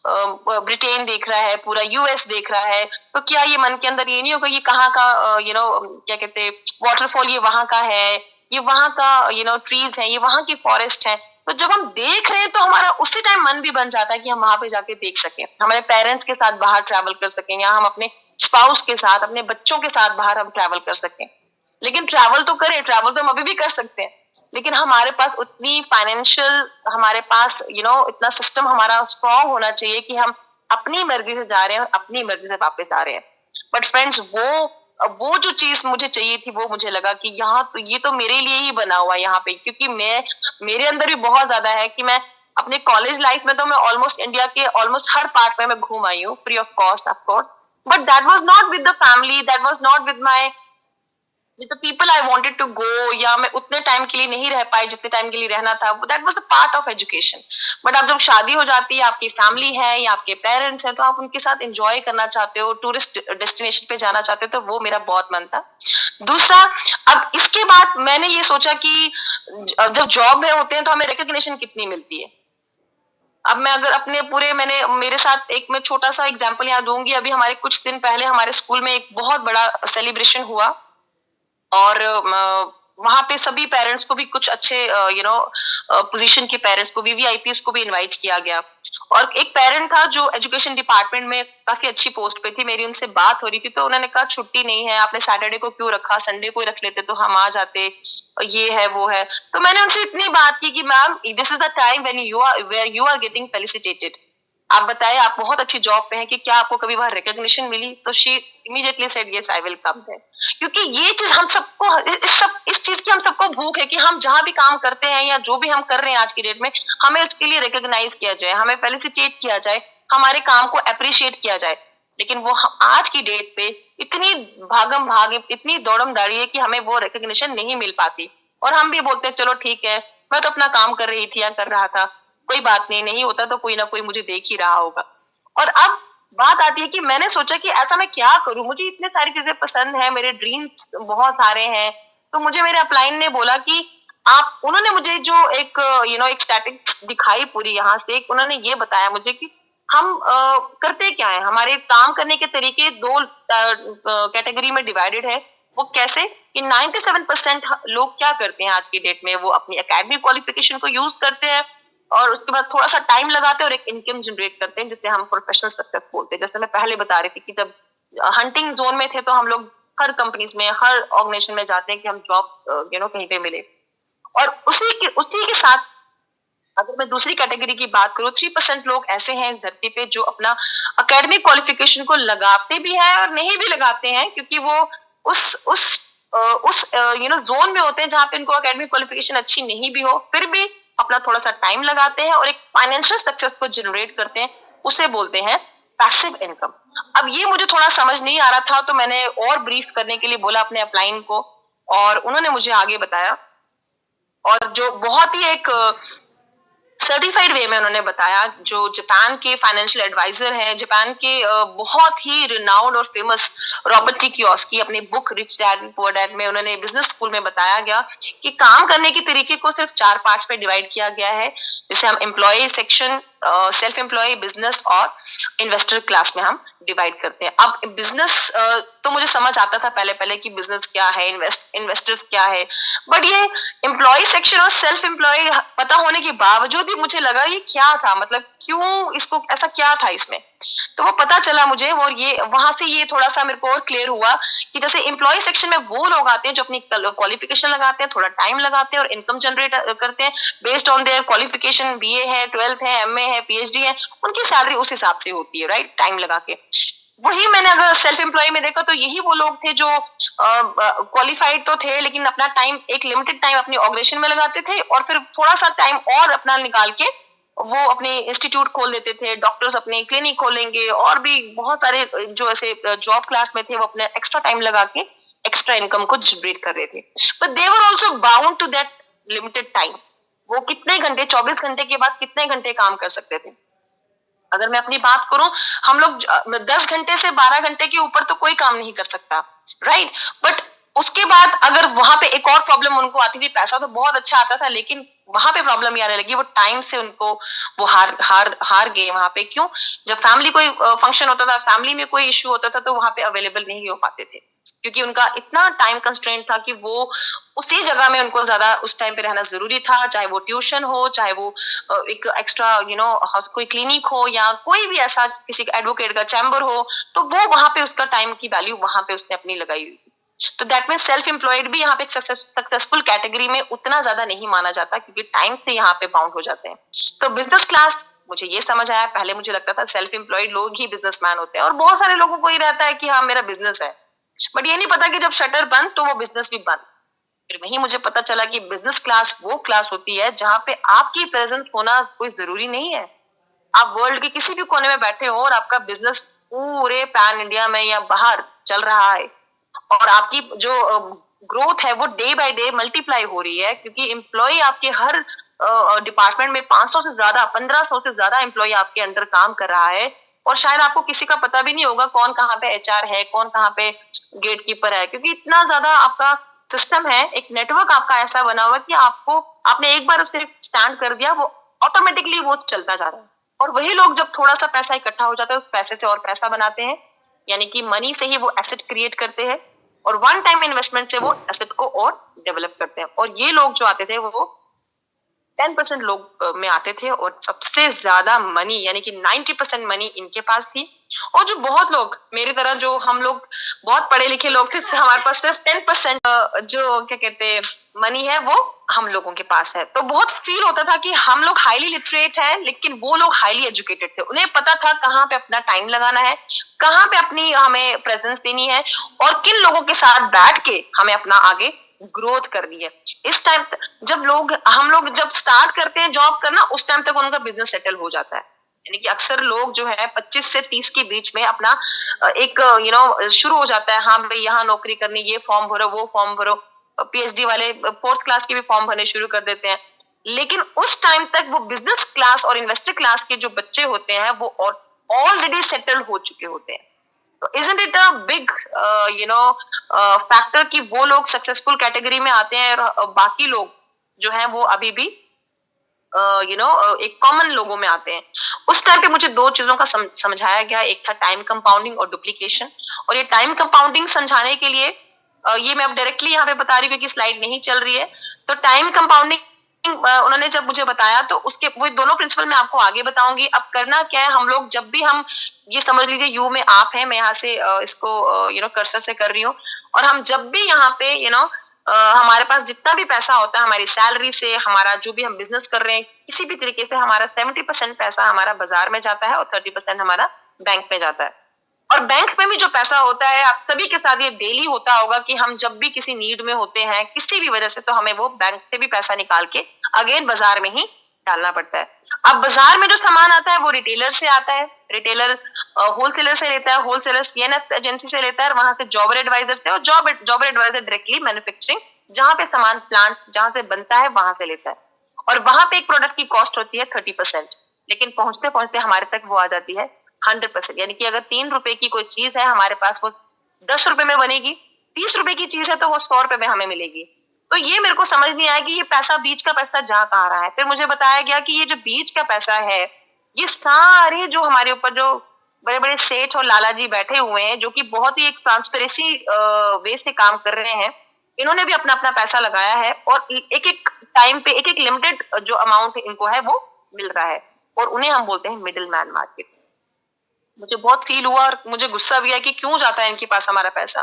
ब्रिटेन देख रहा है, पूरा यूएस देख रहा है। तो क्या ये मन के अंदर ये नहीं होगा ये कहाँ का क्या कहते हैं वाटरफॉल, ये वहां का है, ये वहां का ट्रीज है, ये वहां की फॉरेस्ट है। तो जब हम देख रहे हैं तो हमारा उसी टाइम मन भी बन जाता है कि हम वहां पे जाके देख सकें, हमारे पेरेंट्स के साथ बाहर ट्रैवल कर सकें, या हम अपने स्पाउस के साथ, अपने बच्चों के साथ बाहर हम ट्रैवल कर सकें। लेकिन ट्रैवल तो करें, ट्रैवल तो हम अभी भी कर सकते हैं, लेकिन हमारे पास उतनी फाइनेंशियल, हमारे पास इतना सिस्टम हमारा स्ट्रांग होना चाहिए कि हम अपनी मर्जी से जा रहे हैं और अपनी मर्जी से वापस आ रहे हैं। बट फ्रेंड्स, वो जो चीज मुझे चाहिए थी, वो मुझे लगा कि यहाँ तो ये तो मेरे लिए ही बना हुआ है यहाँ पे, क्योंकि मेरे अंदर भी बहुत ज्यादा है कि मैं अपने कॉलेज लाइफ में तो मैं ऑलमोस्ट इंडिया के ऑलमोस्ट हर पार्ट में मैं घूम आई हूँ, free of cost of course. But that was not with the family, that was not with my with the people I wanted to go, या मैं उतने टाइम के लिए नहीं रह पाई जितने टाइम के लिए रहना था। That was the part of education. But अब जब शादी हो जाती है, आपकी फैमिली है या आपके पेरेंट्स हैं, तो आप उनके साथ एंजॉय करना चाहते हो, टूरिस्ट डेस्टिनेशन पे जाना चाहते हो, तो वो मेरा बहुत मन था। दूसरा, अब इसके बाद मैंने ये सोचा कि जब जॉब में होते हैं तो हमें रिकग्निशन कितनी मिलती है। अब मैं अगर अपने पूरे मैंने मेरे साथ एक मैं छोटा सा एग्जांपल यहाँ दूंगी। अभी हमारे कुछ दिन पहले हमारे स्कूल में एक बहुत बड़ा सेलिब्रेशन हुआ, और वहां पे सभी पेरेंट्स को भी, कुछ अच्छे पोजीशन के पेरेंट्स को, वीवीआईपीज को भी इनवाइट किया गया। और एक पेरेंट था जो एजुकेशन डिपार्टमेंट में काफी अच्छी पोस्ट पे थी, मेरी उनसे बात हो रही थी, तो उन्होंने कहा छुट्टी नहीं है, आपने सैटरडे को क्यों रखा, संडे को ही रख लेते तो हम आ जाते, ये है वो है। तो मैंने उनसे इतनी बात की कि ma'am, this is the time when you are where you are getting felicitated. आप बताएं, आप बहुत अच्छी जॉब पे हैं, कि क्या आपको कभी वहां रिकॉग्निशन मिली? तो she immediately said yes, I will come there. क्योंकि ये चीज हम सबको, इस चीज की हम सबको भूख है कि हम जहां भी काम करते हैं या जो भी हम कर रहे हैं आज की डेट में, हमें उसके लिए रिकॉग्नाइज किया जाए, हमें फेलिसिटेट किया जाए, हमारे काम को अप्रिशिएट किया जाए। लेकिन वो आज की डेट पे इतनी भागम भाग, इतनी दौड़म दाड़ी है कि हमें वो रिकॉग्निशन नहीं मिल पाती। और हम भी बोलते हैं चलो ठीक है, मैं तो अपना काम कर रही थी या कर रहा था, कोई बात नहीं, नहीं होता तो कोई ना कोई मुझे देख ही रहा होगा। और अब बात आती है कि मैंने सोचा कि ऐसा मैं क्या करूं, मुझे इतने सारी चीजें पसंद है, मेरे ड्रीम्स बहुत सारे हैं। तो मुझे मेरे अपलाइन ने बोला कि आप, उन्होंने मुझे जो एक एक स्टैटिक दिखाई पूरी यहाँ से, उन्होंने ये बताया मुझे कि हम करते क्या है, हमारे काम करने के तरीके दो कैटेगरी में डिवाइडेड है। वो कैसे कि 97% लोग क्या करते हैं आज की डेट में, वो अपनी एकेडमिक क्वालिफिकेशन को यूज करते हैं, और उसके बाद थोड़ा सा टाइम लगाते हैं और एक इनकम जनरेट करते हैं, जिसे हम प्रोफेशनल सक्सेस बोलते हैं। जैसे मैं पहले बता रही थी कि जब हंटिंग जोन में थे तो हम लोग हर कंपनीज में, हर ऑर्गेनाइजेशन में जाते हैं कि हम जॉब कहीं पे मिले। और उसी के साथ अगर मैं दूसरी कैटेगरी की बात करूं, 3% लोग ऐसे हैं इस धरती पे जो अपना एकेडमिक क्वालिफिकेशन को लगाते भी हैं और नहीं भी लगाते हैं, क्योंकि वो उस जोन में होते हैं जहां पे इनको एकेडमिक क्वालिफिकेशन अच्छी नहीं भी हो, फिर भी अपना थोड़ा सा टाइम लगाते हैं और एक फाइनेंशियल सक्सेस को जनरेट करते हैं। उसे बोलते हैं पैसिव इनकम। अब ये मुझे थोड़ा समझ नहीं आ रहा था, तो मैंने और ब्रीफ करने के लिए बोला अपने अपलाइन को, और उन्होंने मुझे आगे बताया, और जो बहुत ही एक सर्टिफाइड वे में उन्होंने बताया। जो जापान के फाइनेंशियल एडवाइजर हैं, जापान के बहुत ही रिनाउंड और फेमस रॉबर्ट टी कियोसाकी, अपनी book rich dad poor dad में उन्होंने बिजनेस स्कूल में बताया गया कि काम करने के तरीके को सिर्फ 4 पार्ट्स में डिवाइड किया गया है, जिसे हम employ section, self employ, business और इन्वेस्टर क्लास में हम डिवाइड करते हैं। अब बिजनेस तो मुझे समझ आता था पहले पहले कि बिजनेस क्या है, इन्वेस्टर्स क्या है, बट ये एम्प्लॉय सेक्शन और सेल्फ एम्प्लॉय पता होने के बावजूद भी मुझे लगा ये क्या था, मतलब क्यों, इसको ऐसा क्या था इसमें। तो वो पता चला मुझे, और ये वहां से ये थोड़ा सा मेरे को और क्लियर हुआ कि जैसे एम्प्लॉय सेक्शन में वो लोग आते हैं जो अपनी क्वालिफिकेशन लगाते हैं, थोड़ा टाइम लगाते हैं और इनकम जनरेट करते हैं based on their qualification, BA है, 12th है, एमए है, पीएचडी है, उनकी सैलरी उस हिसाब से होती है, राइट, टाइम लगा के। वही मैंने अगर सेल्फ एम्प्लॉय में देखा तो यही वो लोग थे जो क्वालिफाइड तो थे, लेकिन अपना टाइम, एक लिमिटेड टाइम अपनी ऑर्गेनाइजेशन में लगाते थे, और फिर थोड़ा सा टाइम और अपना निकाल के वो अपने इंस्टीट्यूट खोल देते थे, डॉक्टर्स अपने क्लिनिक खोलेंगे, और भी बहुत सारे जो ऐसे जॉब क्लास में थे वो अपने एक्स्ट्रा टाइम लगा के एक्स्ट्रा इनकम को जनरेट कर रहे थे। But they were also bound to that limited time. वो कितने घंटे, 24 घंटे के बाद कितने घंटे काम कर सकते थे? अगर मैं अपनी बात करूं, हम लोग 10 घंटे से 12 घंटे के ऊपर तो कोई काम नहीं कर सकता, राइट। बट उसके बाद अगर वहां पे एक और प्रॉब्लम उनको आती थी, पैसा तो बहुत अच्छा आता था, लेकिन वहां पे प्रॉब्लम ये आने लगी, वो टाइम से उनको वो हार गए वहां पे। क्यों? जब फैमिली कोई फंक्शन होता था, फैमिली में कोई इश्यू होता था, तो वहां पे अवेलेबल नहीं हो पाते थे। क्योंकि उनका इतना टाइम कंस्ट्रेंट था कि वो उसी जगह में उनको ज्यादा उस टाइम पे रहना जरूरी था, चाहे वो ट्यूशन हो, चाहे वो एक एक्स्ट्रा कोई क्लिनिक हो या कोई भी ऐसा किसी एडवोकेट का चैम्बर हो, तो वो वहां पे उसका टाइम की वैल्यू वहां पे उसने अपनी लगाई हुई। तो दैट मीन सेल्फ एम्प्लॉयड भी यहाँ पे एक सक्सेसफुल कैटेगरी में उतना ज्यादा नहीं माना जाता, क्योंकि टाइम से यहाँ पे बाउंड हो जाते हैं। तो बिजनेस क्लास मुझे ये समझ आया, पहले मुझे लगता था सेल्फ एम्प्लॉयड लोग ही बिजनेसमैन होते हैं, और बहुत सारे लोगों को ये रहता है कि हाँ मेरा बिजनेस है, बट ये नहीं पता कि जब शटर बंद तो वो बिजनेस भी बंद। फिर वही मुझे पता चला कि बिजनेस क्लास वो क्लास होती है जहाँ पे आपकी प्रेजेंस होना कोई जरूरी नहीं है। आप वर्ल्ड के किसी भी कोने में बैठे हो और आपका बिजनेस पूरे पैन इंडिया में या बाहर चल रहा है, और आपकी जो ग्रोथ है वो डे बाय डे मल्टीप्लाई हो रही है, क्योंकि एम्प्लॉय आपके हर डिपार्टमेंट में 500 से ज्यादा, 1500 से ज्यादा एम्प्लॉय आपके अंडर काम कर रहा है, और शायद आपको किसी का पता भी नहीं होगा कौन कहाँ पे एचआर है, कौन कहाँ पे गेट कीपर है, क्योंकि इतना ज्यादा आपका सिस्टम है, एक नेटवर्क आपका ऐसा बना हुआ कि आपको, आपने एक बार उसे स्टैंड कर दिया, वो ऑटोमेटिकली वो चलता जा रहा है। और वही लोग जब थोड़ा सा पैसा इकट्ठा हो जाता है, उस पैसे से और पैसा बनाते हैं, यानी कि मनी से ही वो एसेट क्रिएट करते हैं, और वन टाइम इन्वेस्टमेंट से वो एसेट को और डेवलप करते हैं। और ये लोग जो आते थे वो 10% लोग में आते थे, और सबसे ज्यादा मनी यानी कि 90% मनी इनके पास थी। और जो बहुत लोग मेरी तरह, जो हम लोग बहुत पढ़े लिखे लोग थे, हमारे पास सिर्फ 10% जो क्या कहते हैं मनी है वो हम लोगों के पास है। तो बहुत फील होता था कि हम लोग हाईली लिटरेट हैं, लेकिन वो लोग हाईली एजुकेटेड थे, उन्हें पता था कहाँ पे अपना टाइम लगाना है, कहाँ पे अपनी हमें प्रेजेंस देनी है, और किन लोगों के साथ बैठ के हमें अपना आगे ग्रोथ करनी है। इस टाइम जब हम लोग जब स्टार्ट करते हैं जॉब करना, उस टाइम तक उनका बिजनेस सेटल हो जाता है। यानी कि अक्सर लोग जो है 25 से 30 के बीच में अपना एक शुरू हो जाता है, हाँ भाई यहाँ नौकरी करनी, ये फॉर्म भरो, वो फॉर्म भरो, पीएचडी वाले 4th क्लास के भी फॉर्म भरने शुरू कर देते हैं। लेकिन उस टाइम तक वो बिजनेस क्लास और इन्वेस्टर क्लास के जो बच्चे होते हैं वो ऑलरेडी सेटल हो चुके होते हैं। तो isn't it a big factor कि वो लोग सक्सेसफुल कैटेगरी में आते हैं, और बाकी लोग जो हैं वो अभी भी एक कॉमन लोगों में आते हैं। उस टाइम पे मुझे दो चीजों का समझाया गया, एक था टाइम कंपाउंडिंग और डुप्लीकेशन। और ये टाइम कंपाउंडिंग समझाने के लिए ये मैं अब डायरेक्टली यहाँ पे बता रही हूँ क्योंकि स्लाइड नहीं चल रही है। तो टाइम कंपाउंडिंग उन्होंने जब मुझे बताया, तो उसके वो दोनों प्रिंसिपल मैं आपको आगे बताऊंगी। अब करना क्या है, हम लोग जब भी हम ये समझ लीजिए यू में आप है, मैं यहाँ से इसको कर्सर से कर रही हूँ, और हम जब भी यहाँ पे हमारे पास जितना भी पैसा होता है हमारी सैलरी से, हमारा जो भी हम बिजनेस कर रहे हैं किसी भी तरीके से, हमारा 70% पैसा हमारा बाजार में जाता है और 30% हमारा बैंक में जाता है। और बैंक में भी जो पैसा होता है, आप सभी के साथ ये डेली होता होगा कि हम जब भी किसी नीड में होते हैं किसी भी वजह से, तो हमें वो बैंक से भी पैसा निकाल के अगेन बाजार में ही डालना पड़ता है। अब बाजार में जो सामान आता है वो रिटेलर से आता है, रिटेलर होलसेलर से लेता है, होलसेलर सीएनएफ एजेंसी से लेता है, वहां से जॉबर एडवाइजर से, और जॉबर एडवाइजर डायरेक्टली मैन्युफैक्चरिंग जहां पे सामान प्लांट जहां से बनता है वहां से लेता है। और वहां पे एक प्रोडक्ट की कॉस्ट होती है 30%, लेकिन पहुंचते पहुंचते हमारे तक वो आ जाती है 100%। यानी कि अगर 3 रुपए की कोई चीज है हमारे पास, वो 10 रुपए में बनेगी, 30 रुपए की चीज है तो वो 100 रुपए में हमें मिलेगी। तो ये मेरे को समझ नहीं आया कि ये पैसा, बीच का पैसा जा कहाँ रहा है। फिर मुझे बताया गया कि ये जो बीच का पैसा है, ये सारे जो हमारे ऊपर जो बड़े बड़े सेठ और लाला जी बैठे हुए हैं, जो कि बहुत ही एक ट्रांसपेरेंसी वे से काम कर रहे हैं, इन्होंने भी अपना अपना पैसा लगाया है, और एक एक टाइम पे एक एक लिमिटेड जो अमाउंट इनको है वो मिल रहा है, और उन्हें हम बोलते हैं मिडिल मैन मार्केट। मुझे बहुत फील हुआ और मुझे गुस्सा भी आया कि क्यों जाता है इनके पास हमारा पैसा।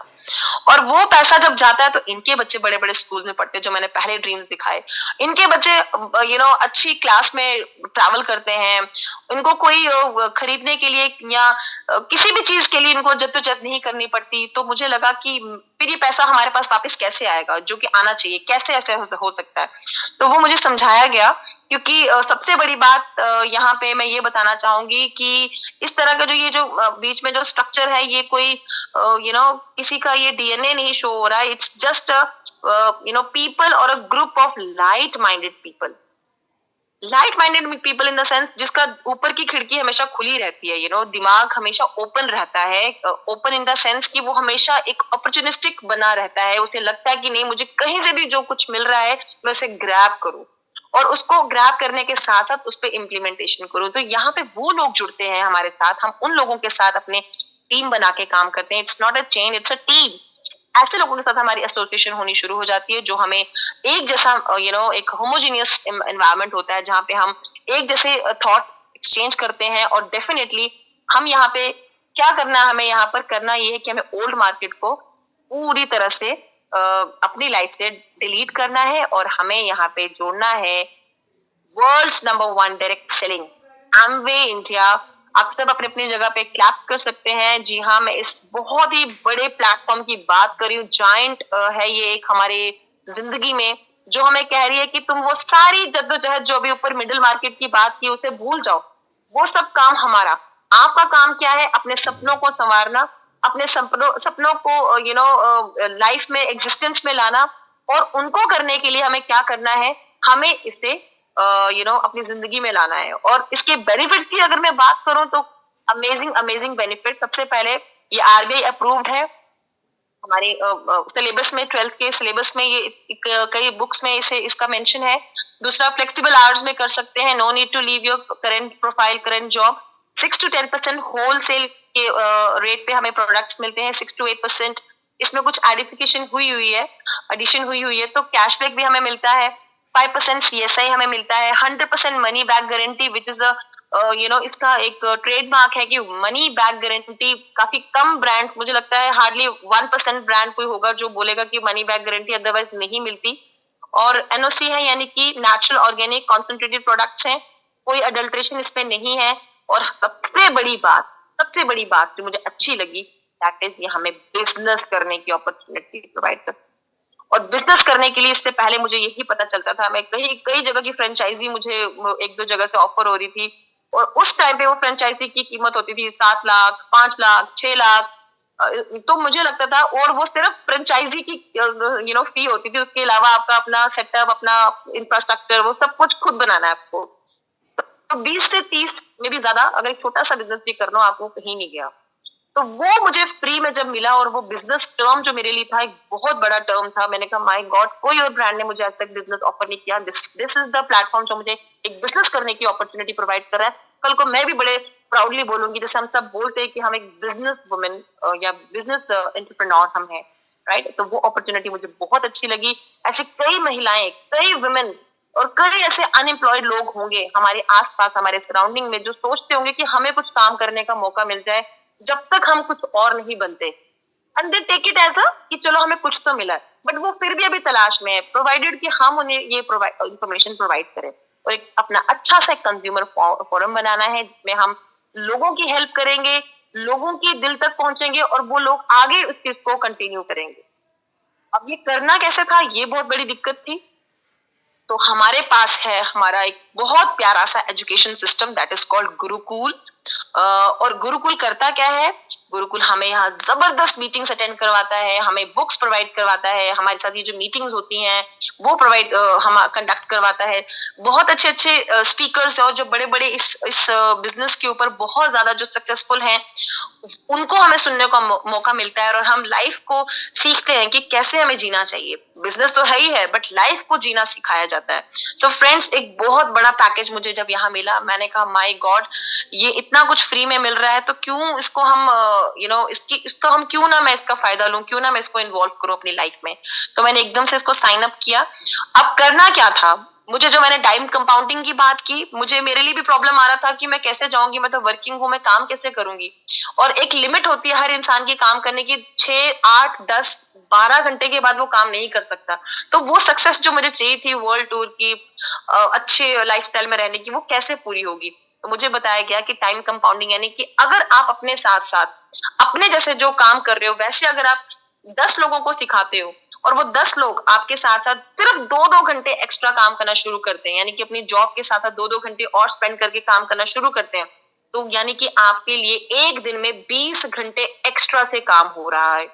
और वो पैसा जब जाता है तो इनके बच्चे बड़े बड़े स्कूल में पढ़ते हैं, जो मैंने पहले ड्रीम्स दिखाए, इनके बच्चे अच्छी क्लास में ट्रैवल करते हैं, इनको कोई खरीदने के लिए या किसी भी चीज के लिए इनको जद्दोजहद नहीं करनी पड़ती। तो मुझे लगा कि फिर ये पैसा हमारे पास वापस कैसे आएगा, जो कि आना चाहिए, कैसे ऐसे हो सकता है। तो वो मुझे समझाया गया, क्योंकि सबसे बड़ी बात यहाँ पे मैं ये बताना चाहूंगी कि इस तरह का जो ये जो बीच में जो स्ट्रक्चर है, ये कोई किसी का ये डीएनए नहीं शो हो रहा है। इट्स जस्ट पीपल और a group of light minded people in the sense जिसका ऊपर की खिड़की हमेशा खुली रहती है, दिमाग हमेशा ओपन रहता है। ओपन इन द सेंस कि वो हमेशा एक अपॉर्चुनिस्टिक बना रहता है, उसे लगता है कि नहीं, मुझे कहीं से भी जो कुछ मिल रहा है मैं उसे ग्रैब करूं, और उसको ग्रैब करने के साथ साथ उस पर इम्प्लीमेंटेशन करूं। तो यहाँ पे वो लोग जुड़ते हैं हमारे साथ, हम उन लोगों के साथ अपने टीम बना के काम करते हैं। It's not a chain, it's a team. ऐसे लोगों के साथ हमारी एसोसिएशन होनी शुरू हो जाती है जो हमें एक जैसा एक होमोजीनियस एनवायरनमेंट होता है जहाँ पे हम एक जैसे थॉट एक्सचेंज करते हैं। और डेफिनेटली हम यहाँ पे क्या करना है, हमें यहाँ पर करना ये है कि हमें ओल्ड मार्केट को पूरी तरह से अपनी लाइफ से डिलीट करना है और हमें यहाँ पे जोड़ना है world's number 1 direct selling Amway India. आप सब अपने अपनी जगह पे क्लैप कर सकते हैं। जी हाँ, मैं इस बहुत ही बड़े प्लेटफॉर्म की बात कर रही हूँ। जाइंट है ये एक हमारे जिंदगी में, जो हमें कह रही है कि तुम वो सारी जद्दोजहद जो अभी ऊपर मिडिल मार्केट की बात की उसे भूल जाओ, वो सब काम हमारा। आपका काम क्या है? अपने सपनों को संवारना, अपने सपनों को लाइफ में एग्जिस्टेंस में लाना। और उनको करने के लिए हमें क्या करना है? हमें इसे अपनी जिंदगी में लाना है। और इसके बेनिफिट की अगर मैं बात करूं तो अमेजिंग अमेजिंग बेनिफिट। सबसे पहले ये आरबीआई अप्रूव्ड है। हमारे सिलेबस में 12th के सिलेबस में ये कई बुक्स में इसे इसका मेंशन है। दूसरा, फ्लेक्सिबल आवर्स में कर सकते हैं, no need to leave your current profile current job. 6 to 10% wholesale के रेट पे हमें प्रोडक्ट्स मिलते हैं। 6 to 8% इसमें कुछ एडिफिकेशन हुई हुई है, एडिशन हुई हुई है, तो कैशबैक भी हमें मिलता है। 5% सीएसआई हमें मिलता है। 100% money back guarantee which is इसका एक ट्रेडमार्क है कि मनी बैक गारंटी। काफी कम ब्रांड्स, मुझे लगता है हार्डली 1% ब्रांड कोई होगा जो बोलेगा कि मनी बैक गारंटी अदरवाइज नहीं मिलती। और एनओसी है, यानी कि नेचुरल ऑर्गेनिक कॉन्सेंट्रेटेड प्रोडक्ट्स हैं, कोई अडल्ट्रेशन इसमें नहीं है। और सबसे बड़ी बात जो मुझे अच्छी लगी, दैट इज ये हमें बिजनेस करने की अपॉर्चुनिटी प्रोवाइड करती है। और बिजनेस करने के लिए इससे पहले मुझे यही पता चलता था, मैं कई कई जगह की फ्रेंचाइजी मुझे एक दो जगह से ऑफर हो रही थी। और उस टाइम पे वो फ्रेंचाइजी की कीमत होती थी 7 लाख, 5 लाख, 6 लाख। तो मुझे लगता था, और वो सिर्फ फ्रेंचाइजी की फी होती थी। उसके अलावा आपका अपना सेटअप, अपना इंफ्रास्ट्रक्चर, वो सब कुछ खुद बनाना है आपको। तो 20 से 30 में भी ज्यादा अगर एक छोटा सा बिजनेस भी करना हो, आपको कहीं नहीं गया। तो वो मुझे फ्री में जब मिला, और वो बिजनेस टर्म जो मेरे लिए था एक बहुत बड़ा टर्म था, मैंने कहा माय गॉड, कोई और ब्रांड ने मुझे आज तक बिजनेस ऑफर नहीं किया। दिस इज द प्लेटफॉर्म जो मुझे एक बिजनेस करने की अपॉर्चुनिटी प्रोवाइड कर रहा है। कल को मैं भी बड़े प्राउडली बोलूंगी, जैसे हम सब बोलते हैं कि हम एक बिजनेस वुमेन या बिजनेस एंटरप्रेन्योर हम हैं, राइट। तो वो अपॉर्चुनिटी मुझे बहुत अच्छी लगी। ऐसे कई महिलाएं, कई वुमेन और कई ऐसे अनएम्प्लॉयड लोग होंगे हमारे आसपास, हमारे सराउंडिंग में, जो सोचते होंगे कि हमें कुछ काम करने का मौका मिल जाए जब तक हम कुछ और नहीं बनते। And they take it as कि चलो हमें कुछ तो मिला है, बट वो फिर भी अभी तलाश में है, प्रोवाइडेड कि हम उन्हें ये इंफॉर्मेशन प्रोवाइड करें। और एक अपना अच्छा सा कंज्यूमर फोरम बनाना है जिसमें हम लोगों की हेल्प करेंगे, लोगों के दिल तक पहुंचेंगे, और वो लोग आगे उस चीज को कंटिन्यू करेंगे। अब ये करना कैसे था, ये बहुत बड़ी दिक्कत थी। तो हमारे पास है हमारा एक बहुत प्यारा सा education system, that is called Gurukul. और गुरुकुल करता क्या है? गुरुकुल हमें यहाँ जबरदस्त मीटिंग्स अटेंड करवाता है, हमें बुक्स प्रोवाइड करवाता है, हमारे साथ ये जो मीटिंग्स होती हैं वो प्रोवाइड हम कंडक्ट करवाता है। बहुत अच्छे अच्छे स्पीकर्स और जो बड़े बड़े इस बिजनेस के ऊपर बहुत ज्यादा जो सक्सेसफुल हैं, उनको हमें सुनने का मौका मिलता है। और हम लाइफ को सीखते हैं कि कैसे हमें जीना चाहिए। बिजनेस तो है ही है, बट लाइफ को जीना सिखाया जाता है। सो फ्रेंड्स, एक बहुत बड़ा पैकेज मुझे जब यहाँ मिला, मैंने कहा माय गॉड, ये इतना कुछ फ्री में मिल रहा है, तो क्यों इसको हम इसका हम क्यों ना मैं इसका फायदा लूं, क्यों ना मैं इसको इन्वॉल्व करूं अपनी लाइफ में। तो मैंने एकदम से इसको साइन अप किया। अब करना क्या था मुझे, जो मैंने टाइम कंपाउंडिंग की बात की, मुझे मेरे लिए भी प्रॉब्लम आ रहा था कि मैं कैसे जाऊंगी, मैं तो वर्किंग हूँ, मैं काम कैसे करूंगी। और एक लिमिट होती है हर इंसान की काम करने की, 6, 8, 10, 12 घंटे के बाद वो काम नहीं कर सकता। तो वो सक्सेस जो मुझे चाहिए थी वर्ल्ड टूर की, अच्छे लाइफस्टाइल में रहने की, वो कैसे पूरी होगी। तो मुझे बताया गया कि टाइम कंपाउंडिंग, यानी कि अगर आप अपने साथ साथ अपने जैसे जो काम कर रहे हो, वैसे अगर आप 10 लोगों को सिखाते हो, और वो 10 लोग आपके साथ साथ सिर्फ 2-2 घंटे एक्स्ट्रा काम करना शुरू करते हैं, यानी कि अपनी जॉब के साथ साथ 2-2 घंटे और स्पेंड करके काम करना शुरू करते हैं, तो यानी कि आपके लिए एक दिन में 20 घंटे एक्स्ट्रा से काम हो रहा है।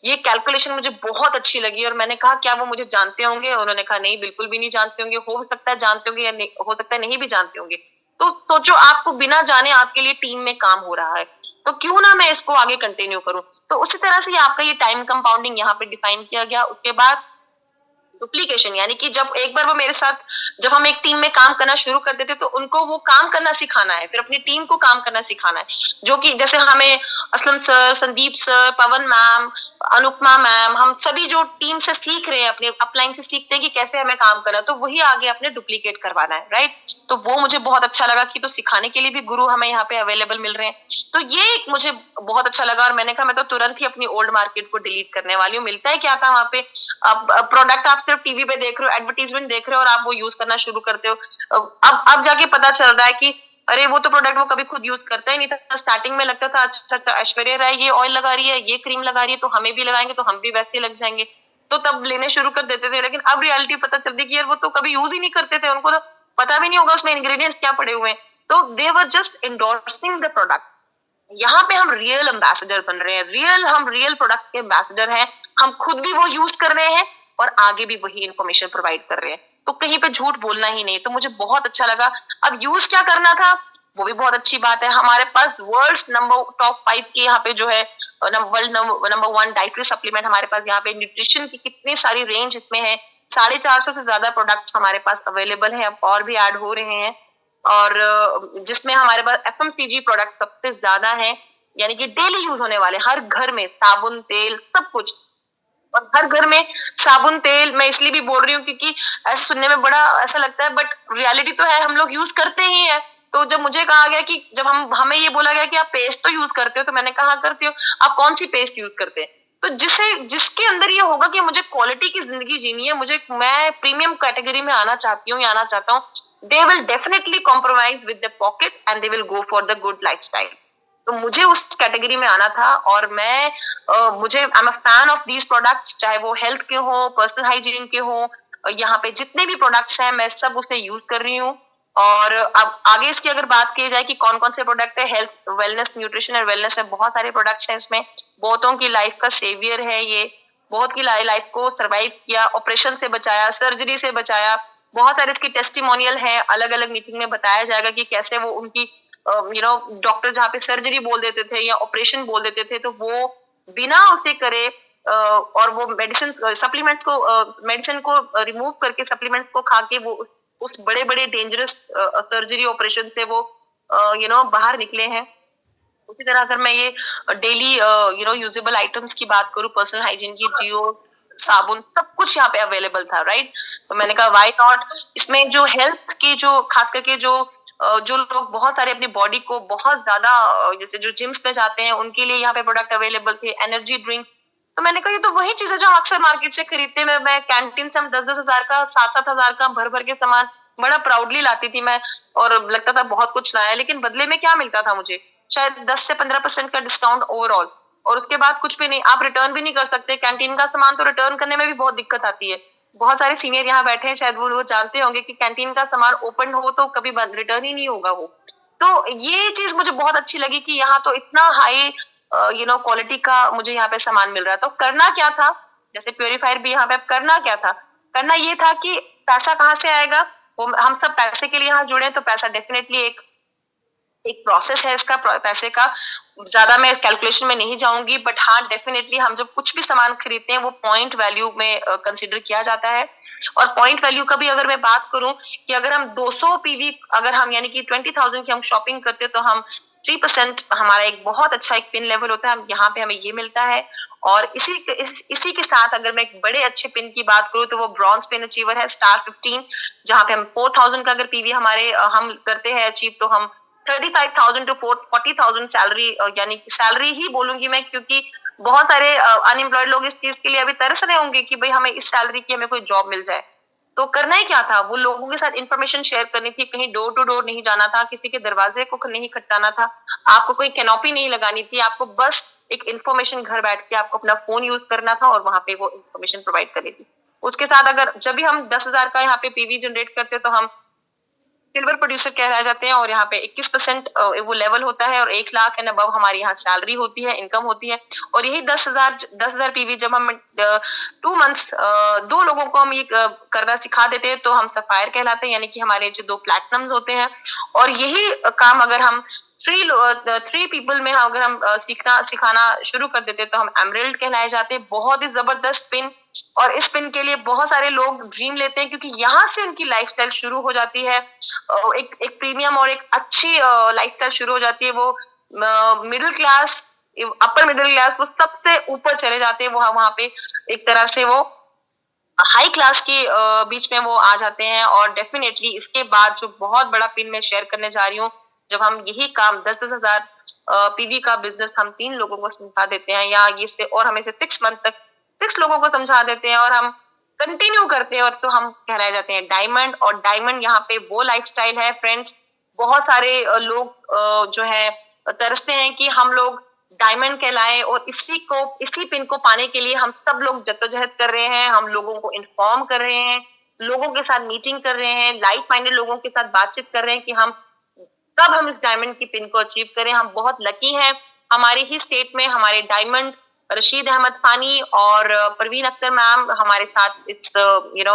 ये कैलकुलेशन मुझे बहुत अच्छी लगी, और मैंने कहा क्या वो मुझे जानते होंगे? उन्होंने कहा नहीं, बिल्कुल भी नहीं जानते होंगे। हो सकता है जानते होंगे, या हो सकता है नहीं भी जानते होंगे। तो सोचो, आपको बिना जाने आपके लिए टीम में काम हो रहा है, तो क्यों ना मैं इसको आगे कंटिन्यू करूं। तो उसी तरह से आपका ये टाइम कंपाउंडिंग यहाँ पे डिफाइन किया गया। उसके बाद डुप्लीकेशन, यानी कि जब एक बार वो मेरे साथ, जब हम एक टीम में काम करना शुरू कर देते तो उनको वो काम करना सिखाना है, फिर अपनी टीम को काम करना सिखाना है, जो कि जैसे हमें असलम सर, संदीप सर, पवन मैम, अनुपमा मैम, हम सभी जो टीम से सीख रहे हैं, अपने अपलाइन से सीखते हैं कि कैसे हमें काम करना है, तो वही आगे अपने डुप्लीकेट करवाना है, राइट। तो वो मुझे बहुत अच्छा लगा कि तो सिखाने के लिए भी गुरु हमें यहाँ पे अवेलेबल मिल रहे हैं। तो ये एक मुझे बहुत अच्छा लगा, और मैंने कहा मैं तो तुरंत ही अपनी ओल्ड मार्केट को डिलीट करने वाली हूँ। मिलता है क्या था वहां पे, अब प्रोडक्ट आप सिर्फ टीवी पे देख रहे हो, एडवर्टीजमेंट देख रहे हो और आप वो यूज करना शुरू करते हो। अब जाके पता चल रहा है कि अरे वो तो प्रोडक्ट वो कभी खुद यूज करता ही नहीं था। स्टार्टिंग में लगता था अच्छा अच्छा ऐश्वर्या राय ये ऑयल लगा रही है, ये क्रीम लगा रही है, तो हमें भी लगाएंगे तो हम भी वैसे लग जाएंगे, तो तब लेने शुरू कर देते थे। लेकिन अब रियलिटी पता चलती कि यार वो तो कभी यूज ही नहीं करते थे, उनको तो पता भी नहीं होगा उसमें इंग्रेडिएंट्स क्या पड़े हुए हैं, तो they were just endorsing the product. यहाँ पे हम रियल एम्बेसडर बन रहे हैं, हम रियल प्रोडक्ट के एम्बेसडर हैं, हम खुद भी वो यूज कर रहे हैं और आगे भी वही इंफॉर्मेशन प्रोवाइड कर रहे हैं, तो कहीं पे झूठ बोलना ही नहीं। तो मुझे बहुत अच्छा लगा। अब यूज क्या करना था वो भी बहुत अच्छी बात है। हमारे पास वर्ल्ड नंबर टॉप 5 के यहाँ पे जो है वर्ल्ड नंबर 1 डाइटरी सप्लीमेंट हमारे पास, यहाँ पे न्यूट्रिशन की कितनी सारी रेंज इसमें है, 450 से ज्यादा प्रोडक्ट्स हमारे पास अवेलेबल है, अब और भी ऐड हो रहे हैं। और जिसमें हमारे पास एफएमसीजी प्रोडक्ट सबसे ज्यादा है, यानी कि डेली यूज होने वाले, हर घर में साबुन तेल सब कुछ। और हर घर में साबुन तेल मैं इसलिए भी बोल रही हूँ क्योंकि ऐसा सुनने में बड़ा ऐसा लगता है, बट रियलिटी तो है हम लोग यूज करते ही है। तो जब मुझे कहा गया कि जब हमें ये बोला गया कि आप पेस्ट तो यूज करते हो, तो मैंने कहा करती हो। आप कौन सी पेस्ट यूज करते हैं? तो जिसके अंदर ये होगा कि मुझे क्वालिटी की जिंदगी जीनी है, मैं प्रीमियम कैटेगरी में आना चाहती हूँ या आना चाहता हूँ, they will definitely compromise with the pocket and they will go for the good lifestyle. तो मुझे उस कैटेगरी में आना था, और मुझे I am a fan of these products, चाहे वो हेल्थ के हो, पर्सनल हाइजीन के हो, यहाँ पे जितने भी प्रोडक्ट्स हैं मैं सब उसे यूज कर रही हूँ। और अब आगे इसकी अगर बात की जाए कि कौन कौन से प्रोडक्ट है, हेल्थ वेलनेस न्यूट्रिशन और वेलनेस है, बहुत सारे प्रोडक्ट्स हैं इसमें। बहुतों की लाइफ का सेवियर है ये, बहुत की लाइफ को सरवाइव किया, ऑपरेशन से बचाया, सर्जरी से बचाया। बहुत सारे इसकी टेस्टिमोनियल है, अलग अलग मीटिंग में बताया जाएगा कि कैसे वो उनकी डॉक्टर जहाँ पे सर्जरी बोल देते थे या ऑपरेशन बोल देते थे, तो वो बिना उसे करे और वो मेडिसिन को रिमूव करके सप्लीमेंट्स को खा के वो उस बड़े बड़े डेंजरस सर्जरी ऑपरेशन से वो बाहर निकले हैं। उसी तरह अगर मैं ये डेली यूजेबल आइटम्स की बात करूं, पर्सनल हाइजीन की, डिओ, साबुन, सब कुछ यहाँ पे अवेलेबल था, राइट। तो मैंने कहा व्हाई नॉट। इसमें जो हेल्थ के जो खास करके जो लोग बहुत सारे अपनी बॉडी को बहुत ज्यादा जैसे जो जिम्स पे जाते हैं उनके लिए यहाँ पे प्रोडक्ट अवेलेबल थे, एनर्जी ड्रिंक्स। तो मैंने कहा ये तो वही चीज है जो हम अक्सर मार्केट से खरीदते हैं। मैं कैंटीन से हम 10-10 हजार का, 7-7 हजार का भर भर के सामान बड़ा प्राउडली लाती थी मैं, और लगता था बहुत कुछ लाया, लेकिन बदले में क्या मिलता था मुझे? शायद 10 से 15% का डिस्काउंट ओवरऑल, और उसके बाद कुछ भी नहीं। आप रिटर्न भी नहीं कर सकते कैंटीन का सामान, तो रिटर्न करने में भी बहुत दिक्कत आती है। बहुत सारे सीनियर यहाँ बैठे हैं, शायद वो जानते होंगे कि कैंटीन का सामान ओपन हो तो कभी रिटर्न ही नहीं होगा वो। तो ये चीज मुझे बहुत अच्छी लगी कि यहाँ तो इतना हाई क्वालिटी का मुझे यहाँ पे सामान मिल रहा था। तो करना क्या था, जैसे प्योरीफायर भी यहाँ पे, अब करना क्या था? करना ये था कि पैसा कहाँ से आएगा, वो हम सब पैसे के लिए यहाँ जुड़े, तो पैसा डेफिनेटली एक एक प्रोसेस है इसका, पैसे का ज्यादा मैं कैलकुलेशन में नहीं जाऊंगी, बट हाँ डेफिनेटली हम जब कुछ भी सामान खरीदते हैं वो पॉइंट वैल्यू में कंसिडर किया जाता है। और पॉइंट वैल्यू का भी अगर मैं बात करूं कि अगर हम 200 पीवी, अगर हम यानी कि 20,000 की हम शॉपिंग करते हैं, तो हम 3% हमारा एक बहुत अच्छा एक पिन लेवल होता है, यहाँ पे हमें ये मिलता है। और इसी के साथ अगर मैं एक बड़े अच्छे पिन की बात करूं तो वो ब्रॉन्ज पिन अचीवर है, स्टार 15, जहाँ पे हम 4,000 का अगर पीवी हमारे हम करते हैं अचीव, तो हम 35,000 टू 40,000 सैलरी, यानी कि सैलरी ही बोलूंगी मैं, क्योंकि बहुत सारे अनएम्प्लॉयड लोग इस चीज के लिए अभी तरस रहे होंगे कि भाई हमें इस सैलरी की हमें कोई जॉब मिल जाए। तो करना ही क्या था, वो लोगों के साथ इन्फॉर्मेशन शेयर करनी थी, कहीं डोर टू डोर नहीं जाना था, किसी के दरवाजे को नहीं खटकाना था, आपको कोई कैनोपी नहीं लगानी थी, आपको बस एक इन्फॉर्मेशन घर बैठ के आपको अपना फोन यूज करना था और वहां पे वो इन्फॉर्मेशन प्रोवाइड करनी थी। उसके साथ अगर जब भी हम 10,000 का यहाँ पे पीवी जनरेट करते, तो हम सिल्वर प्रोड्यूसर कहलाए जाते हैं, और यहाँ पे 21% वो लेवल होता है, और 1 लाख एंड अबव हमारी यहाँ सैलरी होती है, इनकम होती है। और यही 10,000 पीवी जब हम 2 मंथ्स 2 लोगों को हम ये करना सिखा देते हैं, तो हम सफायर कहलाते हैं, यानी कि हमारे जो 2 प्लैटिनम्स होते हैं। और यही काम अगर हम थ्री पीपल में अगर हम सीखना सिखाना शुरू कर देते तो हम एमरल्ड कहलाए जाते। बहुत ही जबरदस्त पिन, और इस पिन के लिए बहुत सारे लोग ड्रीम लेते हैं क्योंकि यहाँ से उनकी लाइफस्टाइल शुरू हो जाती है। एक एक प्रीमियम और एक अच्छी लाइफस्टाइल शुरू हो जाती है। वो middle class, upper middle class, वो सबसे ऊपर चले जाते हैं। वो वहां पे एक तरह से वो हाई क्लास के बीच में वो आ जाते हैं। और डेफिनेटली इसके बाद जो बहुत बड़ा पिन मैं शेयर करने जा रही हूँ, जब हम यही काम 10-10 हजार पीवी का बिजनेस हम 3 लोगों को समझा देते हैं, या ये से और हमें से 6 मंथ तक 6 लोगों को समझा देते हैं और हम कंटिन्यू करते हैं, और तो हम कहलाए जाते हैं डायमंड। और डायमंड यहाँ पे वो लाइफस्टाइल है फ्रेंड्स। बहुत सारे लोग जो है तरसते हैं कि हम लोग डायमंड कहलाए, और इसी पिन को पाने के लिए हम सब लोग जद्दोजहद कर रहे हैं। हम लोगों को इन्फॉर्म कर रहे हैं, लोगों के साथ मीटिंग कर रहे हैं, लाइक माइंडेड लोगों के साथ बातचीत कर रहे हैं कि हम कब हम इस डायमंड की पिन को अचीव करें। हम बहुत लकी हैं, हमारे ही स्टेट में हमारे डायमंड रशीद अहमद फानी और परवीन अख्तर मैम हमारे साथ इस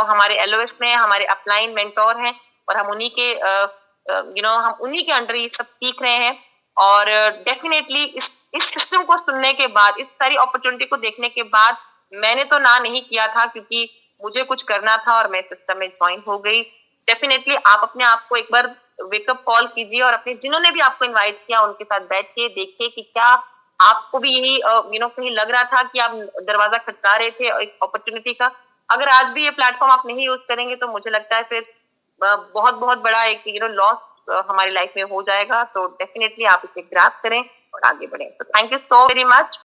हमारे एलओएस में हमारे अपलाइन मेंटोर हैं, और हम उन्हीं के हम उन्हीं के अंडर ये सब सीख रहे हैं। और डेफिनेटली इस सिस्टम को सुनने के बाद, इस सारी अपॉर्चुनिटी को देखने के बाद, मैंने तो ना नहीं किया था क्योंकि मुझे कुछ करना था और मैं सिस्टम में ज्वाइन हो गई। डेफिनेटली आप अपने आप को एक बार वेकअप कॉल कीजिए, और अपने जिन्होंने भी आपको इनवाइट किया उनके साथ बैठिए, देखिए कि क्या आपको भी यही कहीं लग रहा था कि आप दरवाजा खटका रहे थे एक अपॉर्चुनिटी का। अगर आज भी ये प्लेटफॉर्म आप नहीं यूज करेंगे तो मुझे लगता है फिर बहुत बहुत बड़ा एक लॉस हमारी लाइफ में हो जाएगा। तो डेफिनेटली आप इसे ग्रैब करें और आगे बढ़ें। तो thank you so very much.